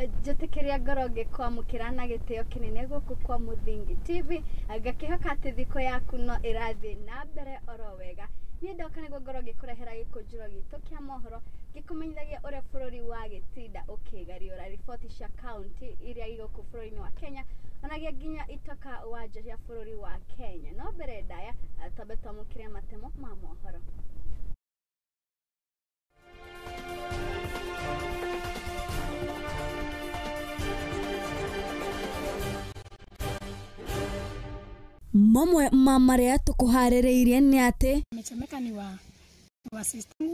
Njĩtĩkĩria ngoro ngĩkwamũkĩra na gĩtĩo kĩnene gũkũ kwa Muthingi TV ngakĩhoka atĩ thikũ yaku no ĩrathiĩ na mbere oro wega. Niĩ ndoka nĩguo ngoro ngĩkũrehera gĩkũnjuro gitũ kĩa mohoro gĩkũmenyithagia ũrĩa bũrũri wagĩtinda ũkĩgariũra riboti cia kaunti iria igũkũ bũrũri-inĩ wa Kenya onagia nginya itoka wa nja cia bũrũri wa Kenya. No mbere ndaya twambe twamũkĩre matemo ma mohoro. Mamwe mamarĩa tukuharĩrĩirie nĩ atĩ amechomeka ni wa sister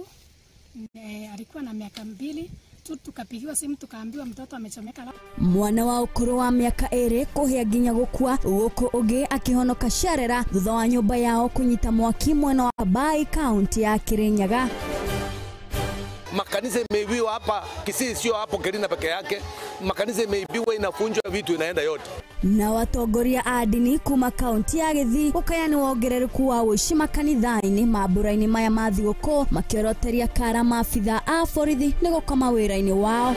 alikuwa na miaka 2 tu, tukapigiwa simu tukaambiwa mtoto amechomeka. Mwana wa ukuru wa miaka 2 kuhia nginya gukua gũkũ ũngĩ akihonoka Sharera thutha wa nyũmba yao kunyita mwaki mwena wa Bai kaunti ya Kirinyaga. Makanisa imeibiwa hapa Kisii, sio hapo Kirina peke yake. Makanisa imeibiwa, inafunjwa, vitu inaenda yote. Na watongoria a dini kuma kaunti ya Gĩthii gũkayani wongerereku wa ũici makanitha-inĩ mambura-inĩ maya ma thigũkũ makioroteria kara maabitha a borithi nĩ gũkoma wĩra-inĩ wao.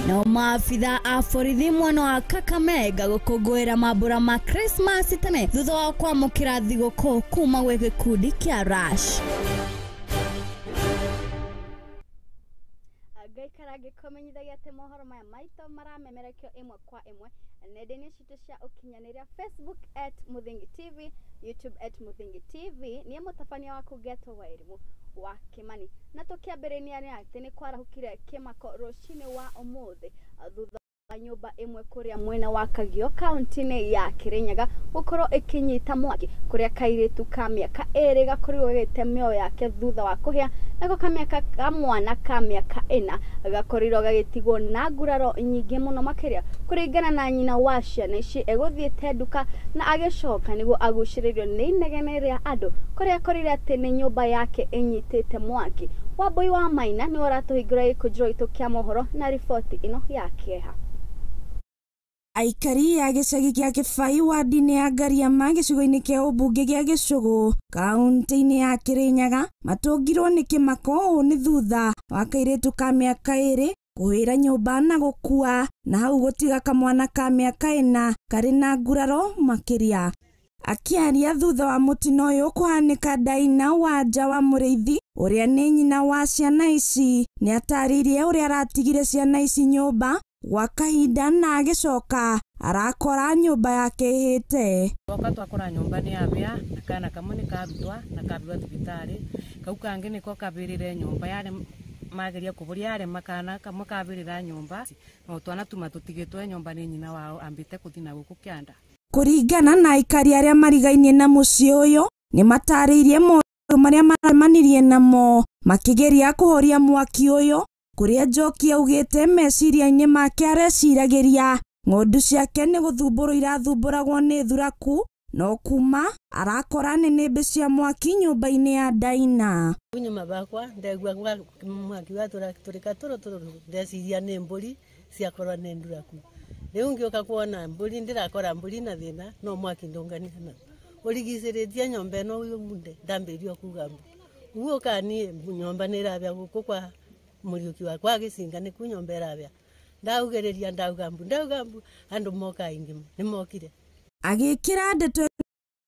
Na maabitha a borithi mwena wa Kakamega gũkũngũĩra mambura ma Christmas tene thutha wa kwamũkĩra thigũkũ kuma gwĩ gĩkundi kĩa Rush. Gaikara ngĩkũmenyithagia atĩ mohoro maya maitũ maramemerekio ĩmwe kwa ĩmwe nenda-inĩ citũ cia ũkinyanĩria Facebook @Muthingi TV, YouTube @Muthingi TV. Niĩ mũtabania waku Ngetwo wa Irimũ wa Kimani. Na tũkĩambĩrĩria nĩ atĩ nĩ kwarahũkire kĩmako rũcinĩ wa ũmũthĩ thutha wa nyũmba ĩmwe kũrĩa mwena wa Kagio kaunti-inĩ ya Kirinyaga gũkorwo ĩkĩnyita mwaki kũrĩa kairĩtu ka mĩaka 2 gakorirwo gĩte mĩoyo yake thutha wa kũhĩa, nako kamwana ka mĩaka 4 gakorirwo gagĩtigwo na nguraro nyingĩ mũno makĩria kũringana na nyina wa ciana ici egũthiĩte nduka na agĩcoka nĩguo agucĩrĩrio nĩ inegene rĩa andũ kũrĩa akorire atĩ nĩ nyũmba yake ĩnyitĩte mwaki. Wambui wa Maina nĩ ũratũhingũra gĩkũnjuro gitũ kĩa mohoro na riboti ĩno ya kĩeha. Aikari a gĩcagi gĩa Kĩbai wadi-inĩ ya Ngariama gĩcigo-inĩ kĩa ũmbunge gĩa Gĩcũgũ kaunti-inĩ ya Kirinyaga matũngirwo nĩ kĩmako ũũ nĩ thutha wa kairĩtu ka mĩaka 2 kũhĩra nyũmba na gũkua na hau gũtiga kamwana ka mĩaka 4 karĩ na nguraro makĩria. Akĩaria thutha wa mũtino ũyũ kũhanĩka, Daina wa nja wa Mũrĩithi ũrĩa nĩ nyina wa ciana ici nĩ atarĩirie ũrĩa aratigire ciana ici nyũmba gwa kahinda na agĩcoka arakora nyũmba yake ĩhĩte. Twoka twakora nyũmba nĩ yabĩa na kana kamwe nĩ karutwa na karutwa thibitarĩ, kau kangĩ nĩko kabĩrĩre nyũmba yarĩ mageria kũbũria yarĩ makana kamwe kabĩrĩra nyũmba no twana tuma tũtigĩtwe nyũmba nĩ nyina wao ambĩte kũthina gũkũ kĩanda. Kũringana na aikari arĩa marigainie na mũciĩ ũyũ nĩ matarĩirie maũndũ marĩa maramanirie namo makĩgeria kũhoria mwaki ũyũ, kũrĩa Njoki augĩte meciria-inĩ make areciragĩria ng'ondu ciake nĩ gũthumbũrwo irathumbũragwo nĩ thuraku no kuma arakora nĩnĩmbĩ cia mwaki nyũmba-inĩ ya Daina. Nyuma bakwa ndegwa mwaki wa tũrĩka tũrũ ndeciria nĩ mbũri ciakorwo nĩ thuraku. Rĩu ngĩũka kuona mbũri ndĩrakora mbũri na thĩna no mwaki ndũnganire na ũrigicĩrĩtie nyũmba ĩno ũmunde ndambĩrio kuga guoka niĩ nyũmba nĩ ĩrabĩa gũkũ kwa Mũriũki wakwa Gĩcinga nĩ ku nyũmba ĩrabĩa. Ndaugereria ndauga mbu andũ moka aingĩ nĩ mokire. Agĩkĩra ndeto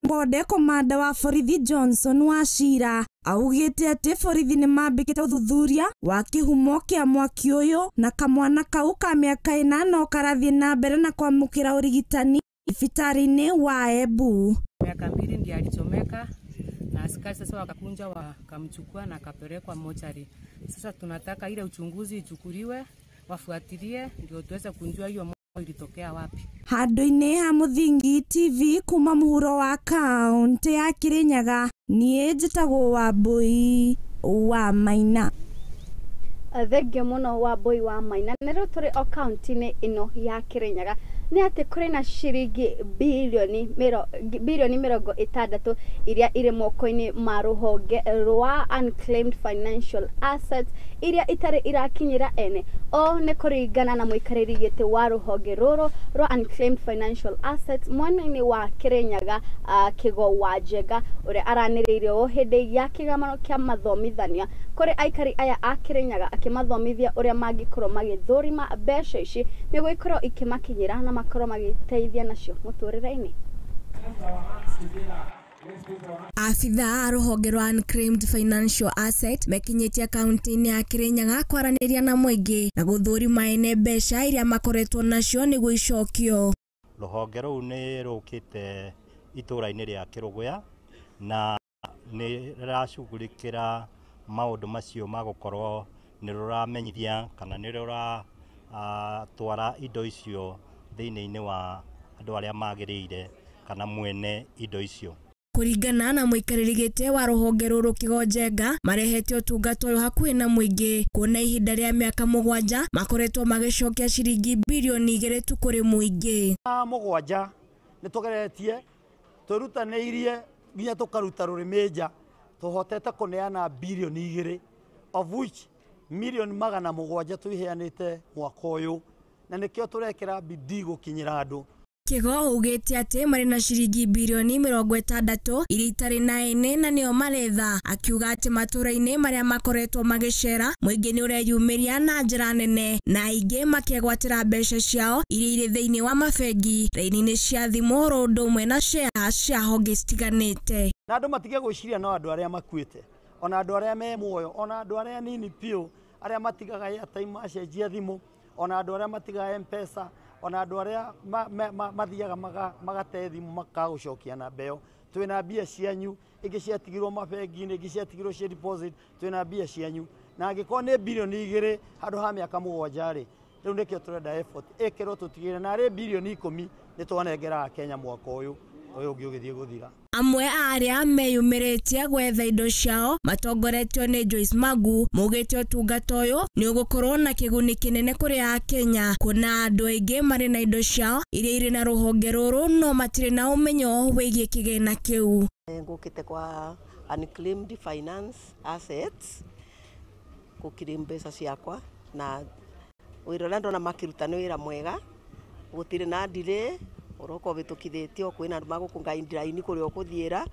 bonde komanda wa borithi Johnson wa Cira augĩte atĩ borithi nĩ mambĩkĩte ũthuthuria wa kĩhumo kĩa mwaki ũyũ na kamwana kau ka mĩaka 4 no karathiĩ na mbere na kwamũkĩra ũrigitani thibitarĩ-inĩ wa Embu. Miaka 2 ndiye alichomeka na askari sasa wakakunja wakamchukua na kapelekwa mochari. Sasa tunataka ile uchunguzi ichukuliwe, wafuatilie ndio tuweze kunjua hiyo moto ilitokea wapi. Handũ-inĩ ha Muthingi TV kuma Mohoro wa kaunti ya Kirinyaga niĩ njĩtagwo Wambui wa Maina. Thengio mũno Wambui wa Maina. Nĩ rĩu tũrĩ o kaunti-inĩ ĩno ya Kirinyaga nĩ atĩ kũrĩ na ciringi bilioni 60 iria irĩ moko-inĩ ma rũhonge rwa unclaimed financial assets iria itarĩ irakinyĩra ene. O nĩ kũringana na mũikarĩri gĩtĩ wa rũhonge rũrũ rwa unclaimed financial assets mwena-inĩ wa Kirinyaga, Kĩgo wa Njenga, ũrĩa aranĩrĩire o hĩndĩ ya kĩgomano kĩa mathomithania kũrĩ aikari aya a Kirinyaga, akĩmathomithia ũrĩa mangĩkorwo magĩthũrima mbeca ici nĩguo ikorwo ikĩmakinyĩra na makorwo magĩteithia nacio mũtũrĩre-inĩ. Afitha a rũhonge rwa unclaimed financial asset mekinyĩtie kaunti-inĩ ya Kirinyaga kwaranĩria na mũingĩ na gũthũrima ene mbeca iria makoretwo nacio nĩguo icokio. Rũhonge rũu nĩ rũkĩte itũra-inĩ rĩa Kĩrũgũya na nĩ rũracugurĩkĩra maũndũ macio ma gũkorwo nĩ rũramenyithia kana nĩ rũratwara indo icio thĩinĩ wa andũ arĩa magĩrĩire kana mwene indo icio. Kũringana na mũikarĩri gĩtĩ wa rũhonge rũrũ Kĩgo Njenga, marehete ũtungata ũyũ hakuhĩ na mũingĩ kuona ihinda rĩa mĩaka 7 makoretwo magĩcokia ciringi bilioni 2 tu kũrĩ mũingĩ. 7 nĩ tũgeretie tũrutanĩirie nginya tũkaruta rũrĩmĩ nja tũhotete kũneana bilioni 2 of which milioni 700 tũiheanĩte mwaka ũyũ na nĩkĩo tũrekĩra bidii gũkinyĩra andũ. Kĩgo ugĩte atĩ marĩ na ciringi bilioni 60 iria itarĩ na ene na nĩo maretha, akiuga atĩ matũra-inĩ marĩa makoretwo magĩcera mũingĩ nĩ ũreyumĩria na njĩra nene na aingĩ makĩgwatĩra mbeca ciao iria irĩ thĩinĩ wa mabengi, raini-inĩ cia thimũ, ũndũ ũmwe na cia honge citiganĩte. Na andũ matige gwĩciria no andũ arĩa makuĩte, ona andũ arĩa me muoyo, ona andũ arĩa nini piũ arĩa matigaga airtime macenjia thimũ, ona andũ arĩa matigaga M-Pesa, ona andũ arĩa mathiaga magate thimũ makagũcokia na mbeo. Twĩna mbia cianyu, ingĩ ciatigirwo mabengi-inĩ, ingĩ ciatigirwo cia deposit, twĩna mbia cianyu. Na angĩkorwo nĩ bilioni 2 handũ ha mĩaka 7-rĩ, rĩu nĩkĩo tũrenda effort ĩkĩrwo tũtigĩre na arĩ bilioni 10 nĩ twanengeraga Kenya mwaka ũyũ ũngĩ ũgĩthiĩ gũthira. Amwe arĩa meyumĩrĩtie gwetha indo ciao matongoretio nĩ Joyce Magu mugĩte ũtungata ũyũ nĩ ũgũkorwo na kĩguni kĩnene kũrĩ a Kenya, kuona andũ aingĩ marĩ na indo ciao iria irĩ na rũhonge rũrũ no matirĩ na ũmenyo wĩgiĩ kĩgĩna kĩu. Ngũkĩte kwa unclaimed finance assets gũkĩrĩ mbeca ciakwa na wĩra ũrĩa ndona makĩruta nĩ wĩra mwega, gũtirĩ na delay. Uroko bitukithitio kwina andu magũkũnga line kũrĩa ũkũthiĩra,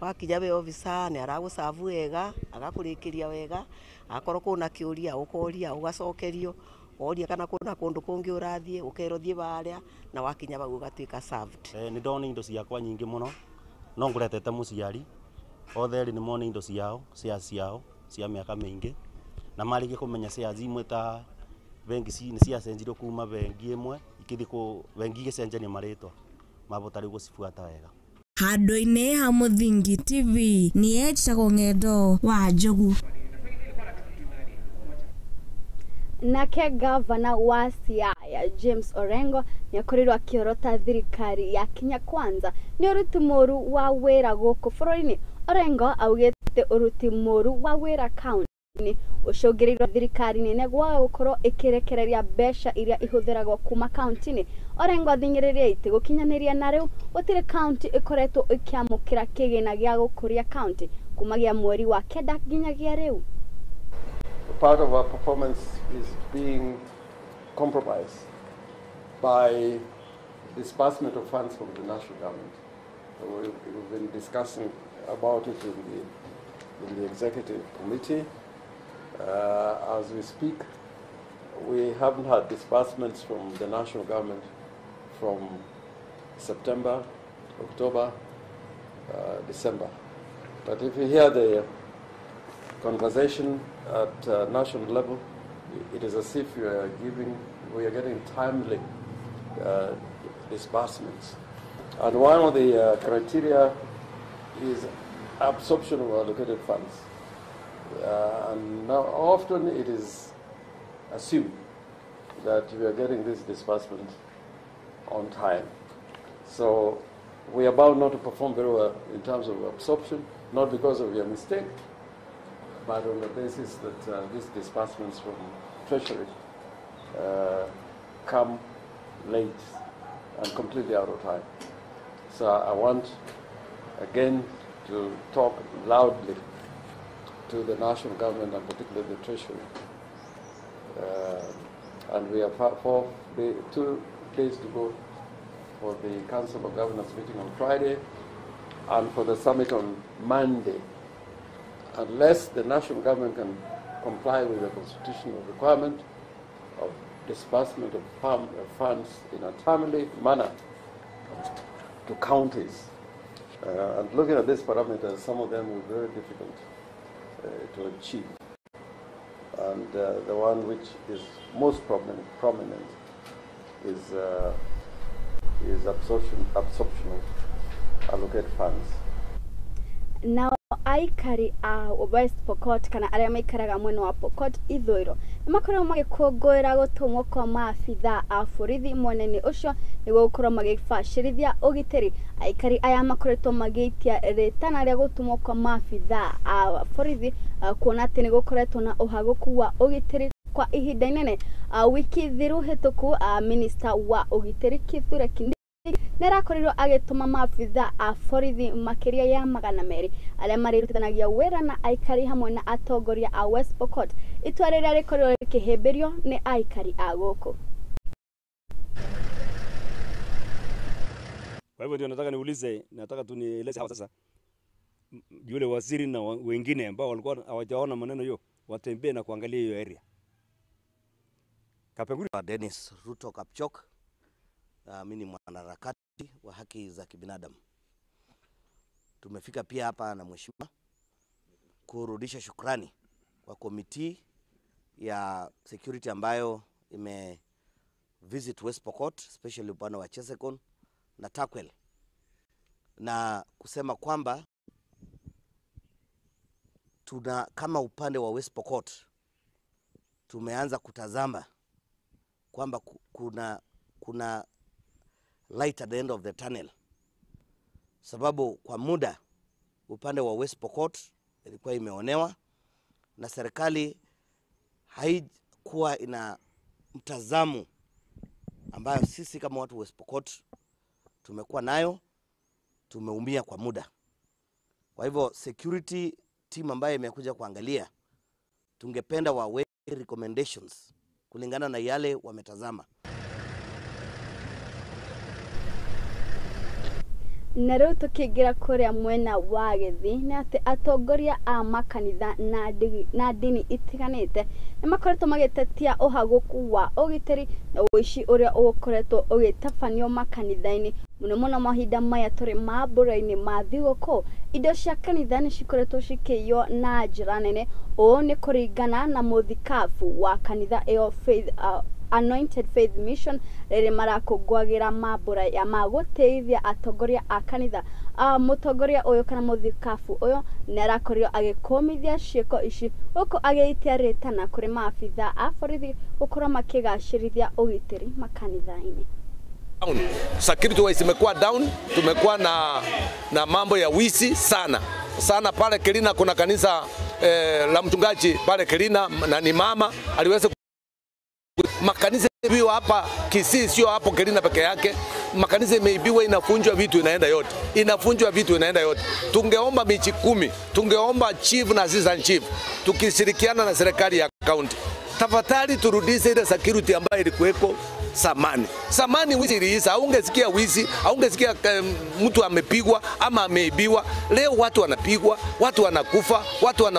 wakinya we officer nĩ aragũcavu wega, agakũrĩkĩria wega, akorwo kuna kĩũria ũkoria ũgacokerio, oria kana kuna kũndũ kũngĩ ũrathiĩ ũkerwo thiĩ barĩa na wakinya bau ũgatuĩka served. Nĩ ndona indo ciakwa nyingĩ mũno, no ngũretete mũciari othe nĩ mona indo ciao cia mĩaka mĩingĩ na marĩkia kũmenya shares imwe ta bengi nĩ ciacenjirio kuma bengi ĩmwe ikithiko bengi igĩcenjania marĩtwa mabota rĩu gũcibuata wega. Handũ-inĩ ha Muthingi TV nĩ Echagwo Ng'endo wa Njogu. Nake gavana wa Siaya James Orengo nĩ akorirwo akĩorota thirikari ya Kenya Kwanza nĩ ũruti mũru wa wĩra gũkũ bũrũri-inĩ. Orengo augĩte ũruti mũru wa wĩra kaunti ũcũngĩrĩirwo thirikari-inĩ nĩguo gũkorwo ĩkĩrekereria mbeca iria ihũthĩragwo kuma kaunti-inĩ. Orengo athing'ĩrĩria itĩ gũkinyanĩria na rĩu gũtirĩ kaunti ĩkoretwo ĩkĩamũkĩra kĩgĩna gĩa gũkũria kaunti kumagia mweri wa kenda nginyagia rĩu. Part of our performance is being compromised by disbursement of funds from the national government. We've been discussing about it in the executive committee. As we speak, we haven't had disbursements from the national government from September, October, December. But if you hear the conversation at national level, it is as if we are getting timely disbursements. And one of the criteria is absorption of allocated funds. And now often it is assumed that we are getting this disbursement on time. So we are bound not to perform very well in terms of absorption, not because of your mistake, but on the basis that these disbursements from Treasury come late I'm completely out of time. So I want, again, to talk loudly to the national government and particularly the Treasury. And we have 2 days to go for the Council of Governors meeting on Friday and for the summit on Monday. Unless the national government can comply with the constitutional requirement of disbursement of funds in a timely manner to counties. And looking at these parameters, some of them were very difficult to achieve. And the one which is most prominent is absorption of allocated funds. Now aikari a West Pokot kana aria maikaraga mwena wa Pokot ithwiro nimakorwo magikungwira gutumwo kwa maabitha a borithi mwenene ucio niguo gukorwo magibacirithia ugitiri. Aikari aya makoretwo magiitia ritana ria gutumwo kwa maabitha a borithi kuona ati nigukoretwo na uhaguku wa ugitiri kwa ihinda inene. Wiki thiru hituku minister wa ugitiri Kithure Kindiki nerakorirwo agituma maabitha a borithi makiria ya 200 aria marirutithanagia wira na aikari hamwe na atongoria a West Pokot. Itua riria rikorirwo rikihimbirio ni aikari a guku. Kwa hivyo ndio nataka tu nieleze hapo sasa, yule waziri na wengine ambao walikuwa hawajaona maneno hiyo watembee na kuangalia hiyo area. Kapenguri Dennis Ruto Kapchok, mimi ni mwanaharakati wa haki za kibinadamu. Tumefika pia hapa na mheshimiwa kurudisha shukrani kwa komiti ya security ambayo visit West Pokot, especially upande wa Chesekon na Takwel, na kusema kwamba kama upande wa West Pokot tumeanza kutazama kwamba kuna light at the end of the tunnel, sababu kwa muda upande wa West Pokot ilikuwa imeonewa na serikali haikuwa ina mtazamo ambayo sisi kama watu West Pokot tumekuwa nayo, tumeumia kwa muda. Kwa hivyo security team ambayo imekuja kuangalia, tungependa wawe recommendations kulingana na yale wametazama. Nero tukigira kuria mwena wa Githi ni ati atongoria a makanitha na dini itiganite nimakoretwo magitetia uhaguku wa ugitiri na uici uria ukoretwo ugitafanio makanitha-ini muno mahinda maya turi mambura-ini ma thigũkũ. Indo cia kanitha ni cikoretwo cikiyo na njĩra nene. Ũũ ni kũringana na mũthikabu wa kanitha ĩyo Faith Anointed Faith Mission rĩrĩ marakũngũagĩra mambura ya magũteithia atongoria a kanitha. Mũtongoria ũyũ kana mũthikabu ũyũ nĩarakorirwo agĩkũmithia ciĩko ici gũkũ agĩitia rĩtana kũrĩ maabitha a borithi gũkorwo makĩgacĩrithia ũgitĩri makanitha-inĩ. Security wise imekuwa down, tumekuwa na mambo ya wizi sana pale Kelina. Kuna kanisa la mchungaji pale Kelina na ni mama aliweza makanisa hiyo hapa Kisii, sio hapo Kelina peke yake. Makanisa imeibiwa, inafunjwa vitu inaenda yote. Tungeomba michi 10, tungeomba chief na assistant chief tukishirikiana na serikali ya county, tafadhali turudishe ile security ambayo ilikuweko Samani wizi iliisha. Haungesikia wizi, haungesikia mtu amepigwa ama ameibiwa. Leo watu wanapigwa, watu wanakufa, watu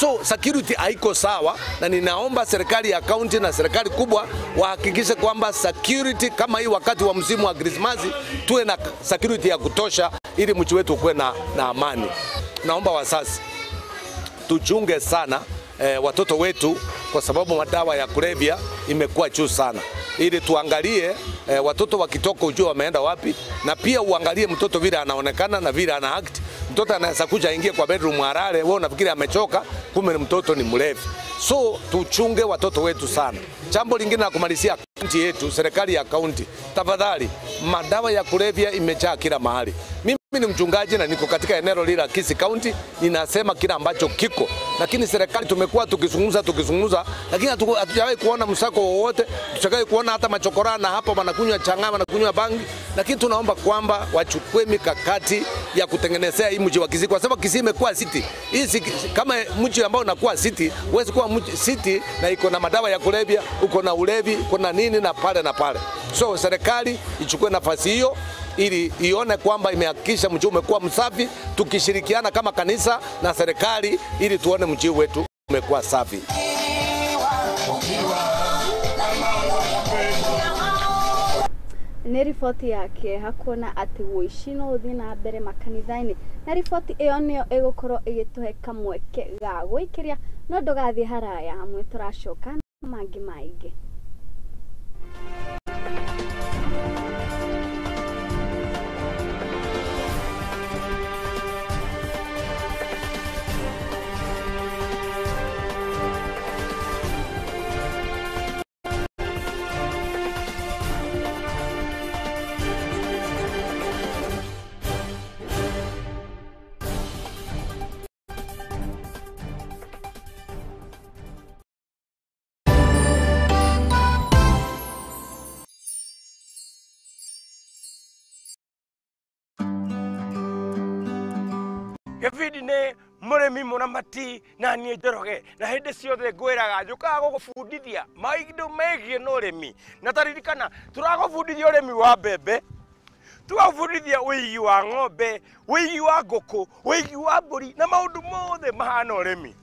so security haiko sawa, na ninaomba serikali ya county na serikali kubwa wahakikishe kwamba security kama hii wakati wa msimu wa Christmas tuwe na security ya kutosha ili mji wetu uwe na amani. Naomba wazazi tuchunge sana watoto wetu kwa sababu madawa ya kulevya imekuwa juu sana. Ili tuangalie watoto wakitoka ujue wameenda wapi, na pia uangalie mtoto vile anaonekana na vile ana act. Mtoto anaweza kuja ingie kwa bedroom harare, wewe unafikiri amechoka, kumbe ni mtoto ni mlevi. So tuchunge watoto wetu sana. Jambo lingine la kumalizia, county yetu, serikali ya county, tafadhali, madawa ya kulevya imejaa kila mahali. Mimi ni mchungaji na niko katika eneo lile la Kisii County, ninasema kile ambacho kiko. Lakini serikali tumekuwa tukizungumza, lakini hatujawahi kuona msako wowote, hatujawahi kuona hata machokorana hapo wanakunywa chang'aa, wanakunywa bangi. Lakini tunaomba kwamba wachukue mikakati ya kutengenezea hii mji wa Kisii, kwa sababu Kisii imekuwa city. Hii kama mji ambao unakuwa city, huwezi kuwa city na iko na madawa ya kulevya, uko na ulevi, uko na nini na pale. So serikali ichukue nafasi hiyo ili ione kwamba imehakikisha mji umekuwa msafi, tukishirikiana kama kanisa na serikali ili tuone mji wetu umekuwa safi. Ni riboti yake hakuna ati wishi no uthi na mbere makanitha-ini, na riboti iyo niyo igukorwo igituhe kamweke ga gwikiria no ndugathie haraya, hamwe turacoka na mangi maingi. Gavidi ne muremi muramati na nie njoroge na hinde ciothe ngwiraga njukaga gugubundithia maindo megie no remi na taririkana turagubundithia uremi wa mbembe, tugabundithia wigi wa ng'ombe, wigi wa nguku, wigi wa mburi na maundu mothe mahana uremi.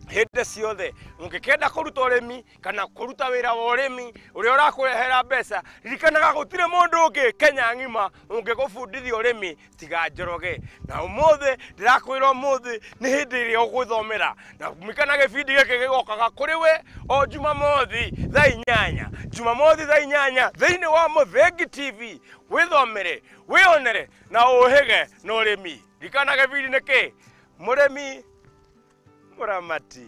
Hinde ciothe ungikenda kuruta uremi kana kuruta wira wa uremi uria urakurehera mbeca, ririkanaga gutire mundu ungi Kenya ng'ima ungigubundithia uremi tiga njoroge. Na umothe ndirakwira umothe ni hindi iria ugwithomera na mikana gibindi giki gigokaga kuri we o Jumamothi thaa 8, Jumamothi thaa 8 thiini wa Muthingi TV. Withomere, wionere na uhige na uremi. Ririkana gibindi niki muremi muramati.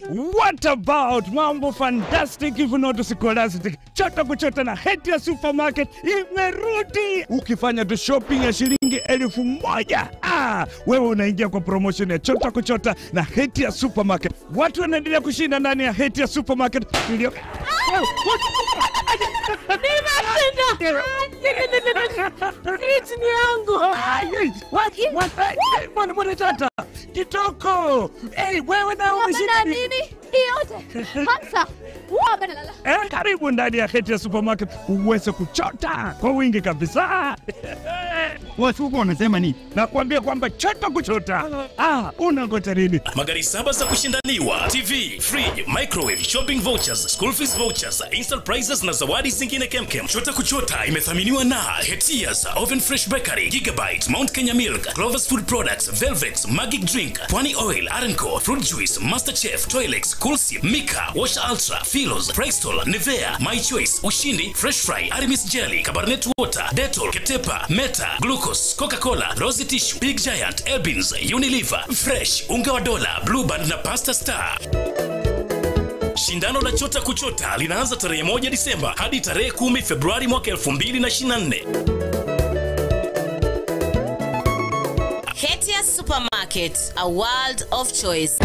What about mambo fantastic if not scholastic? Chota kuchota na Hetia Supermarket imerudi. Ukifanya tu shopping ya shilingi 1000, wewe unaingia kwa promotion ya chota kuchota na Hetia Supermarket. Watu wanaendelea kushinda ndani ya Hetia Supermarket. Ni yangu. Mwana tata. Kitoko. Wewe na umeshinda nini? Yote. Hamsa. Karibu ndani ya Hetia Supermarket uweze kuchota kwa wingi kabisa. Watu huko wanasema nini? Nakwambia kwamba chota kuchota. Unangoja nini? Magari 7 za kushindaniwa, TV, fridge, microwave, shopping vouchers, school fees vouchers, instant prizes na zawadi zingine kemkem. Chota kuchota imethaminiwa na Hetia's Oven Fresh Bakery, Gigabyte, Mount Kenya Milk, Clover's Food Products, Velvet, Magic Drink, Pwani Oil, Arenco, Fruit Juice, Masterchef, Toilex, Coolsip, Mika, Wash Ultra, Philos, Prestol, Nivea, My Choice, Ushindi, Fresh Fry, Arimis Jelly, Cabernet Water, Dettol, Ketepa, Meta, Glucose, Coca-Cola, Rosy Tissue, Big Giant, Elbins, Unilever, Fresh, Unga wa Dola, Blue Band na Pasta Star. Shindano la chota kuchota linaanza tarehe 1 Disemba hadi tarehe 10 Februari mwaka 2024. Hetia Supermarket, a world of choice.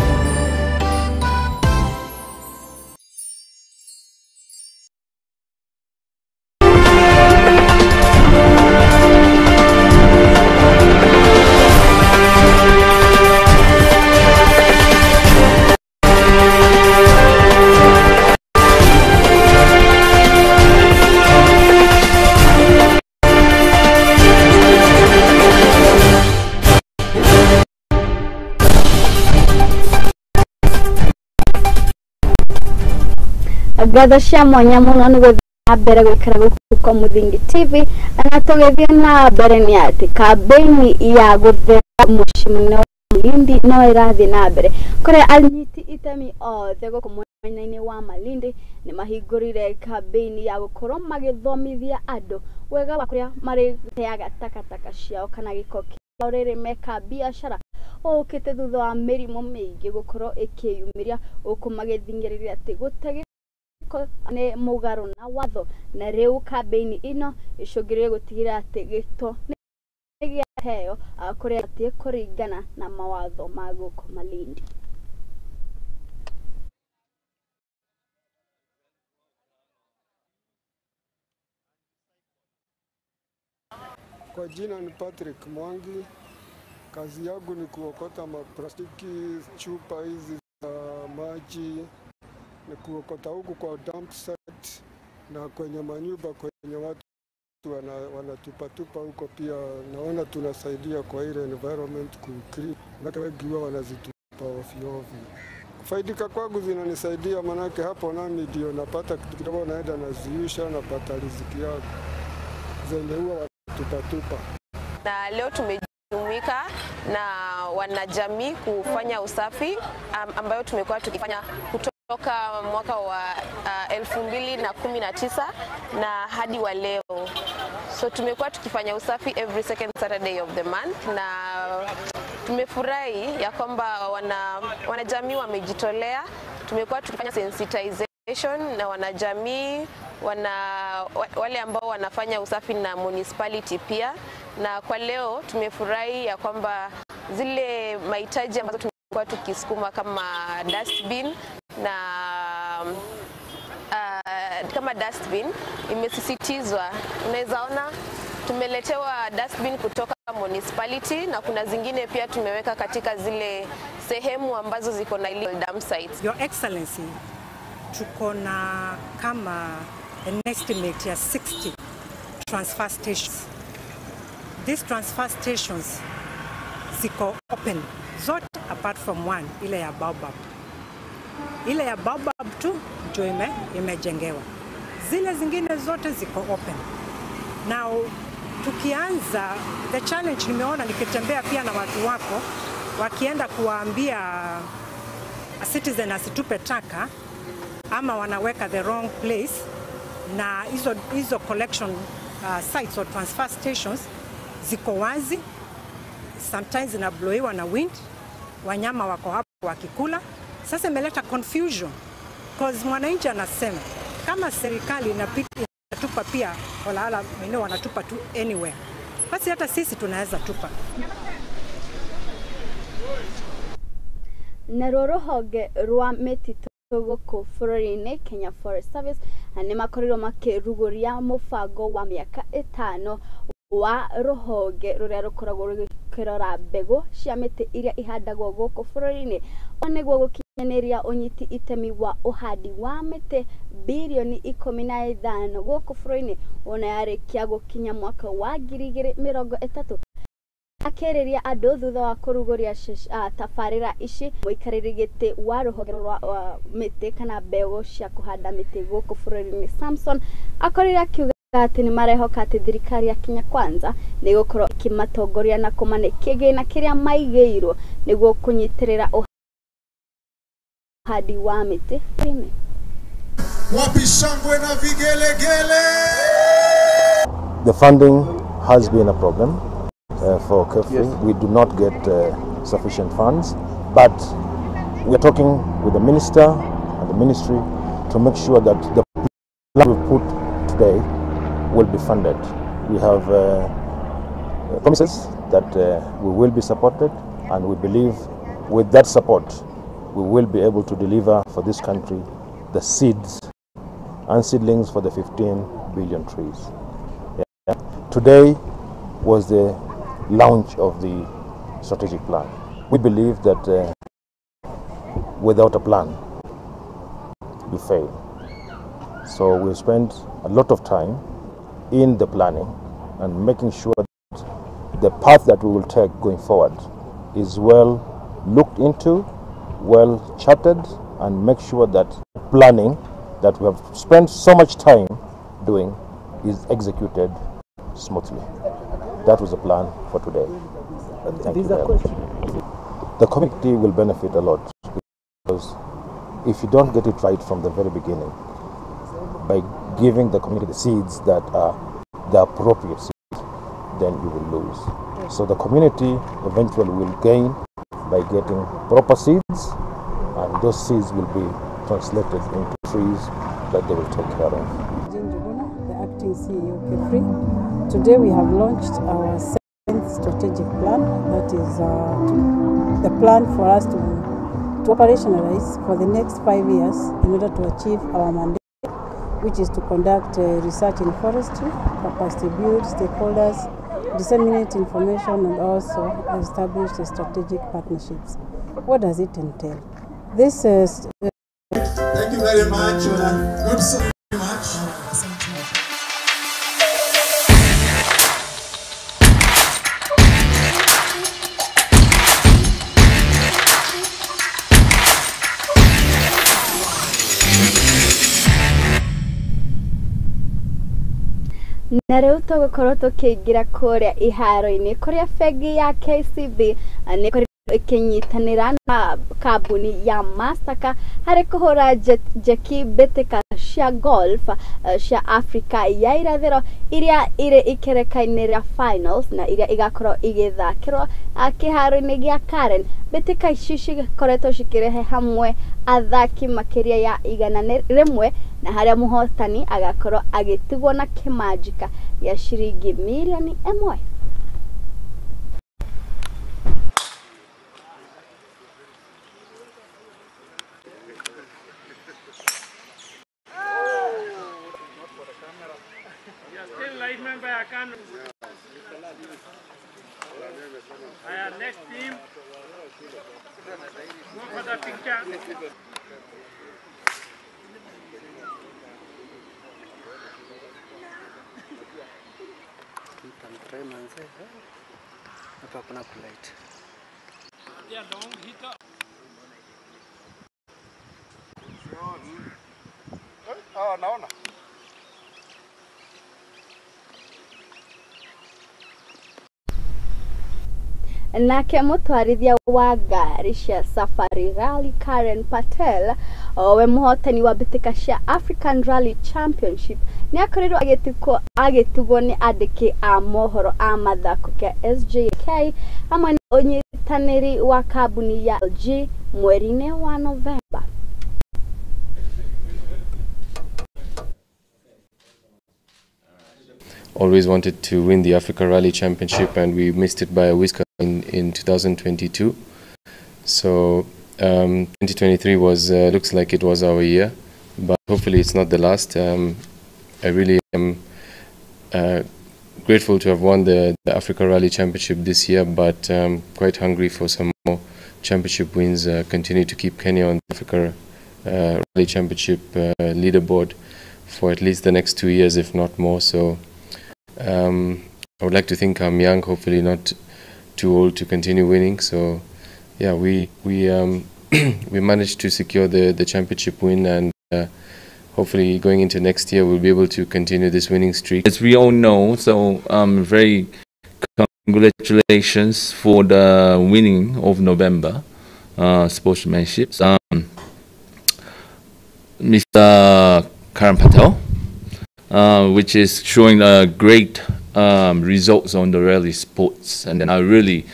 Gatho cia mwanya muno ni guthia mbere gwikira guku kwa Muthingi TV na tugithie na mbere ni ati kampeni ya guthera muciĩ munene wa Malindi no irathie na mbere kuria anyiti itemi othe guku mwena-ini wa Malindi ni mahingurire kampeni ya gukorwo magithomithia andu wega wa kuria mari teaga takataka ciao kana giko rĩrĩ meka biacara ũkĩte thutha wa mĩrimũ mĩingĩ gũkorwo ĩkĩyumĩria gũkũ magĩthingĩrĩria atĩ gũtege nĩ mũgarũ na watho na rĩu kambĩini ĩno ĩcũngĩrĩire gũtigĩrĩra atĩ gĩto nĩ gĩaheo kũrĩa atĩ kũringana na mawatho ma gũkũ Malindi. Kwa jina ni Patrick Mwangi. Kazi yangu ni kuokota maplastiki, chupa hizi za maji, ni kuokota huku kwa dump site na kwenye manyumba kwenye watu wanatupatupa huko. Pia naona tunasaidia kwa ile environment kucreate, na wengi huwa wanazitupa ovyo ovyo. Kufaidika kwangu zinanisaidia, manake hapo nami ndio napata kitu kidogo, naenda naziusha, napata riziki yangu zenye huwa wanatupatupa. Na leo tumejumuika na wanajamii kufanya usafi ambayo tumekuwa tukifanya kutoka mwaka wa 2019 na hadi wa leo. So tumekuwa tukifanya usafi every second Saturday of the month, na tumefurahi ya kwamba wanajamii wamejitolea. Tumekuwa tukifanya sensitization na wanajamii, wale ambao wanafanya usafi na municipality pia, na kwa leo tumefurahi ya kwamba zile mahitaji ambazo tumekuwa tukisukuma kama dustbin na kama dustbin imesisitizwa. Unaweza ona tumeletewa dustbin kutoka municipality na kuna zingine pia tumeweka katika zile sehemu ambazo ziko na illegal dump sites. Your Excellency, tuko na kama an estimate ya 60 transfer stations. These transfer stations ziko open zote apart from one, ile ya Baobab. Ile ya Baobab tu ndio imejengewa. Zile zingine zote ziko open. Now tukianza the challenge, nimeona nikitembea pia na watu wako wakienda kuwaambia a citizen asitupe taka ama wanaweka the wrong place, na hizo collection sites or transfer stations ziko wazi, sometimes inabloiwa na wind, wanyama wako hapo wakikula. Sasa imeleta confusion because mwananchi anasema kama serikali inatupa pia wala wenyewe wanatupa tu anywhere, basi hata sisi tunaweza tupa. Na rũhonge rwa mĩtitũ gũkũ bũrũri-inĩ Kenya Forest Service nĩ makorirwo makĩrugũria mũbango wa mĩaka 5 wa rũhonge rũrĩa rũkoragwo rũkĩrora mbegũ cia mĩtĩ iria ihandagwo gũkũ bũrũri-inĩ, nĩguo gũkinyanĩria ũnyiti itemi wa ũhandi wa mĩtĩ bilioni 15 gũkũ bũrũri-inĩ ona yarĩkia gũkinya mwaka wa 2030. Akĩrĩria andũ thutha wa kũrugũria tabarĩra ici, mũikarĩri gĩtĩ wa rũhonge rwa mĩtĩ kana mbegũ cia kũhanda mĩtĩ gũkũ bũrũri-inĩ Samson akorire akiuga atĩ nĩ marehoka atĩ thirikari ya Kenya Kwanza nĩ gũkorwo ĩkĩmatongoria na kũmane kĩgĩna kĩrĩa maigĩirwo nĩguo kũnyitĩrĩra ũhandi wa mĩtĩ. Wapi shangwe na vigelegele? The funding has been a problem for Gíkuu. Yes. We do not get sufficient funds, but we are talking with the minister and the ministry to make sure that the plan we put today will be funded. We have promises that we will be supported, and we believe with that support we will be able to deliver for this country the seeds and seedlings for the 15 billion trees. Yeah. Today was the launch of the strategic plan. We believe that without a plan you fail. So we spent a lot of time in the planning and making sure that the path that we will take going forward is well looked into, well charted, and make sure that planning that we have spent so much time doing is executed smoothly. That was the plan for today. Thank you very much. The community will benefit a lot, because if you don't get it right from the very beginning, by giving the community the seeds that are the appropriate seeds, then you will lose. So the community eventually will gain by getting proper seeds, and those seeds will be translated into trees that they will take care of. Gikunjuro, the acting CEO of Gíkuu. Today we have launched our 7th strategic plan. That is the plan for us to operationalize for the next 5 years in order to achieve our mandate, which is to conduct research in forestry, capacity build stakeholders, disseminate information, and also establish the strategic partnerships. What does it entail? This is... Thank you very much. Good so much. Na rĩu tũgũkorwo tũkĩingĩra kũrĩa iharo-inĩ kũrĩa bengi ya KCB nĩ ĩkĩnyitanĩra na kambuni ya Mastercard harĩ kũhũra njeki mbĩtĩka cia golf cia Africa ya irathĩro iria irĩ ikereka-inĩ rĩa finals na iria igakorwo igĩthakĩrwo kĩharo-inĩ gĩa Karen. Mbĩtĩka ici cikoretwo cikĩrehe hamwe athaki makĩria ya 100 na harĩa mũhotani agakorwo agĩtigwo na kĩmanjika ya ciringi milioni 1. Next team. Go for the picture. Hapa kuna kulite. Yeah, long hit up. Naona. Nake mũtwarithia wa ngari cia Safari Rally Karen Patel we mũhotani wa mbĩtĩka cia African Rally Championship nĩ akorirwo agĩtugwo nĩ andĩki a mohoro a mathako kĩa SJK hamwe na ũnyitanĩri wa kambuni ya LG mweri-inĩ wa Novemba. Always wanted to win the Africa Rally Championship, and we missed it by a whisker in 2022. So 2023 was looks like it was our year, but hopefully it's not the last. I really am grateful to have won the Africa Rally Championship this year, but quite hungry for some more championship wins. Continue to keep Kenya on the Africa Rally Championship leaderboard for at least the next 2 years, if not more. So I would like to think I'm young, hopefully not too old to continue winning. So yeah, we we managed to secure the championship win, and hopefully going into next year we'll be able to continue this winning streak. As we all know, so very congratulations for the winning of November sportsmanship. Mr. Karan Patel, which is showing great results on the rally sports, and then I really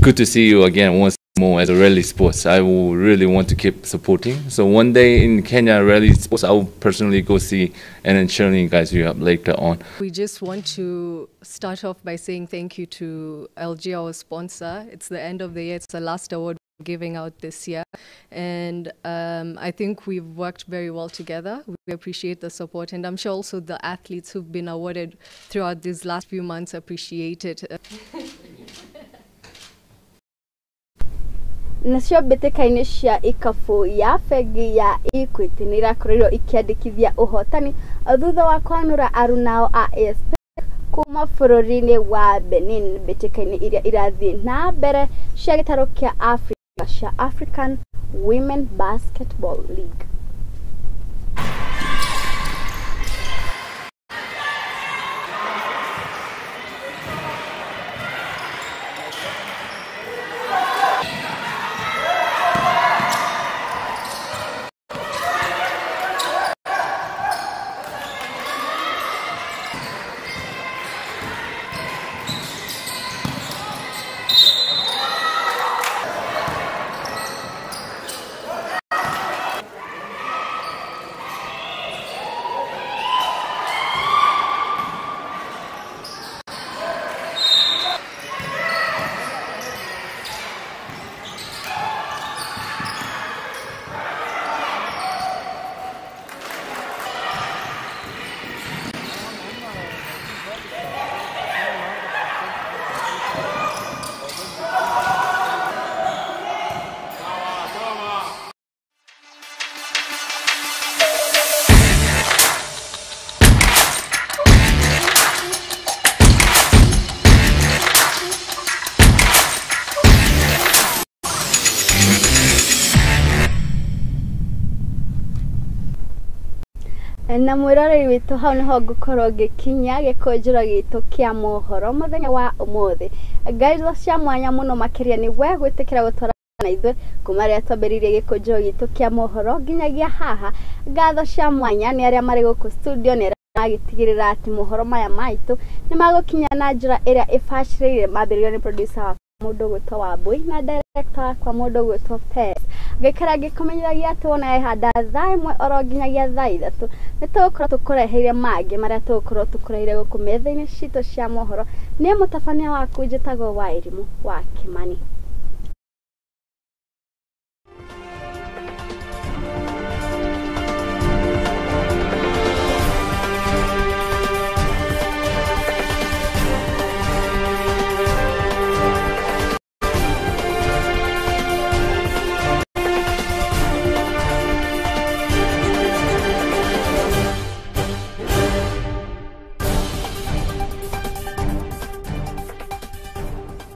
good to see you again once more as a rally sports. I will really want to keep supporting. So one day in Kenya rally sports, I will personally go see and then cheering you guys up later on. We just want to start off by saying thank you to LG, our sponsor. It's the end of the year. It's the last award we're giving out this year, and I think we've worked very well together. We appreciate the support, and I'm sure also the athletes who've been awarded throughout these last few months appreciate it. Nacio mbĩtĩka-inĩ cia ikabu ya bengi ya Equity nĩ irakorirwo ikiandĩkithia ũhotani thutha wa kwanũra arunao a ASP kuma bũrũri-inĩ wa Benin. Mbĩtĩka-inĩ iria irathiĩ na mbere cia gĩtaro kĩa Africa cia African Women Basketball League. na mwiroreri witu hau niho ngukorwo ngikinya gikunjuro gitu kia mohoro muthenya wa umuthi ngaizo cia mwanya muno makiria ni we gwitikira gutwara na ithuĩ kuma rĩrĩa twambĩrĩirie gikunjuro gitu kia mohoro nginyagia haha ngatho cia mwanya ni aria mari guku studio ni magitigirira ati mohoro maya maitu ni magukinya na njira ĩrĩa ĩbacĩrĩire mambĩrĩrio ni producer wa mundu gwitwo Wambui na director kwa mundu gwitwo Pes ngikara ngikumenyagia ati wona ihanda thaa imwe oro nginyagia thaa ithatu nitugukorwo tukureheire mangi maria tugukorwo tukureheire guku metha-inĩ citũ cia mohoro ni mutabania waku njĩtagwo wa Irimũ wa Kimani.